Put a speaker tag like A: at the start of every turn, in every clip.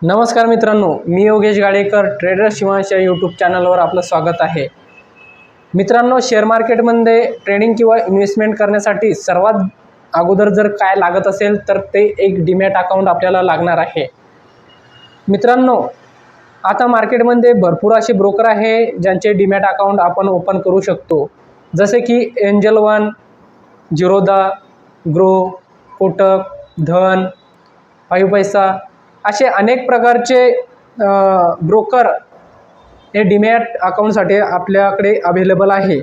A: नमस्कार मित्रांनो, मी योगेश गाडेकर ट्रेडर शिवांश या यूट्यूब चॅनलवर आपलं स्वागत आहे। मित्रांनो, शेअर मार्केटमध्ये ट्रेडिंग किंवा इन्व्हेस्टमेंट करण्यासाठी सर्वात अगोदर जर काय लागत असेल तर ते एक डीमॅट अकाउंट आपल्याला लागणार आहे। मित्रांनो, आता मार्केटमध्ये भरपूर असे ब्रोकर आहे ज्यांचे डीमॅट अकाउंट आपण ओपन करू शकतो, जसे की angel one, Zerodha, grow, Kotak, धन, 5 पैसा असे अनेक प्रकारचे ब्रोकर हे डीमॅट अकाउंटसाठी आपल्याकडे अवेलेबल आहे।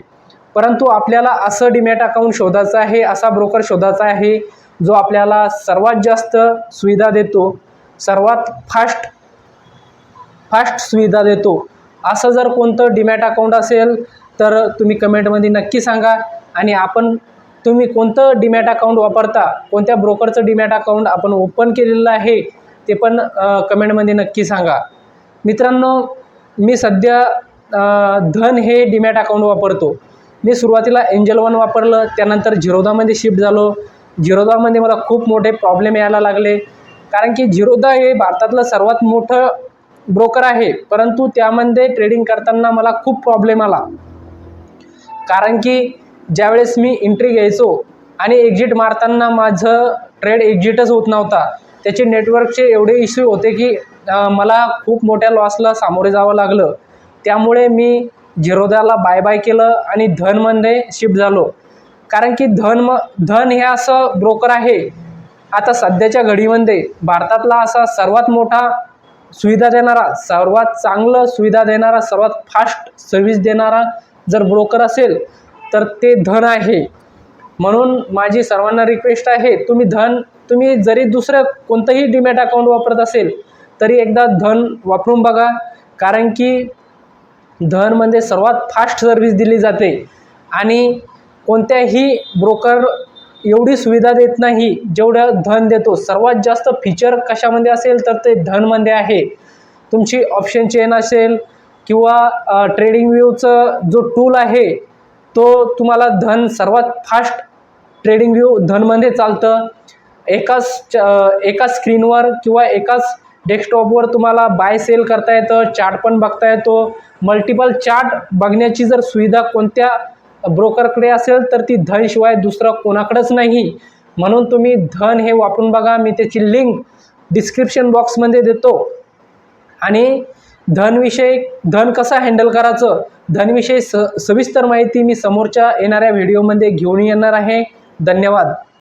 A: परंतु आपल्याला असं डीमॅट अकाउंट शोधायचं आहे, असा ब्रोकर शोधायचा आहे जो आपल्याला सर्वात जास्त सुविधा देतो, सर्वात फास्ट सुविधा देतो। असं जर कोणतं डीमॅट अकाउंट असेल तर तुम्ही कमेंटमध्ये नक्की सांगा आणि तुम्ही कोणतं डीमॅट अकाउंट वापरता, कोणत्या ब्रोकरचं डीमॅट अकाउंट आपण ओपन केलेलं आहे ते पण कमेंटमध्ये नक्की सांगा। मित्रांनो, मी सध्या धन हे डीमॅट अकाउंट वापरतो। मी सुरुवातीला एंजल वन वापरलं, त्यानंतर झिरोधामध्ये शिफ्ट झालो। झिरोधामध्ये मला खूप मोठे प्रॉब्लेम यायला लागले, कारण की झिरोधा हे भारतातलं सर्वात मोठं ब्रोकर आहे, परंतु त्यामध्ये ट्रेडिंग करताना मला खूप प्रॉब्लेम आला। कारण की ज्यावेळेस मी एंट्री घ्यायचो आणि एक्झिट मारताना माझं ट्रेड एक्झिटच होत नव्हता। त्याचे नेटवर्कचे एवढे इश्यू होते की मला खूप मोठ्या लॉसला सामोरे जावं लागलं। त्यामुळे मी झिरोधाला बाय बाय केलं आणि धनमध्ये शिफ्ट झालो। कारण की धन हे असं ब्रोकर आहे आता सध्याच्या घडीमध्ये भारतातला असा सर्वात मोठा सुविधा देणारा, सर्वात चांगलं सुविधा देणारा, सर्वात फास्ट सर्व्हिस देणारा जर ब्रोकर असेल तर ते धन आहे। म्हणून माझी सर्वांना रिक्वेस्ट आहे, तुम्ही जरी दुसरं कोणतंही डीमॅट अकाउंट वापरत असेल तरी एकदा धन वापरून बघा, कारण की धनमध्ये सर्वात फास्ट सर्व्हिस दिली जाते आणि कोणत्याही ब्रोकर एवढी सुविधा देत नाही जेवढं धन देतो। सर्वात जास्त फीचर कशामध्ये असेल तर ते धनमध्ये आहे। तुमची ऑप्शन चेन असेल किंवा ट्रेडिंग व्ह्यूचं जो टूल आहे तो तुम्हाला सर्वात फास्ट ट्रेडिंग व्ह्यू धनमध्ये चालतं। एकाच स्क्रीनवर किंवा एकाच डेस्कटॉपवर तुम्हाला बाय सेल करता येतं, चार्ट पण बघता येतो। मल्टिपल चार्ट बघण्याची जर सुविधा कोणत्या ब्रोकरकडे असेल तर ती धनशिवाय दुसरं कोणाकडेच नाही। म्हणून तुम्ही धन हे वापरून बघा, मी त्याची लिंक डिस्क्रिप्शन बॉक्समध्ये देतो। आणि धन कसं हँडल करायचं, धनविषयी सविस्तर माहिती मी समोरच्या येणाऱ्या व्हिडिओमध्ये घेऊन येणार आहे। धन्यवाद।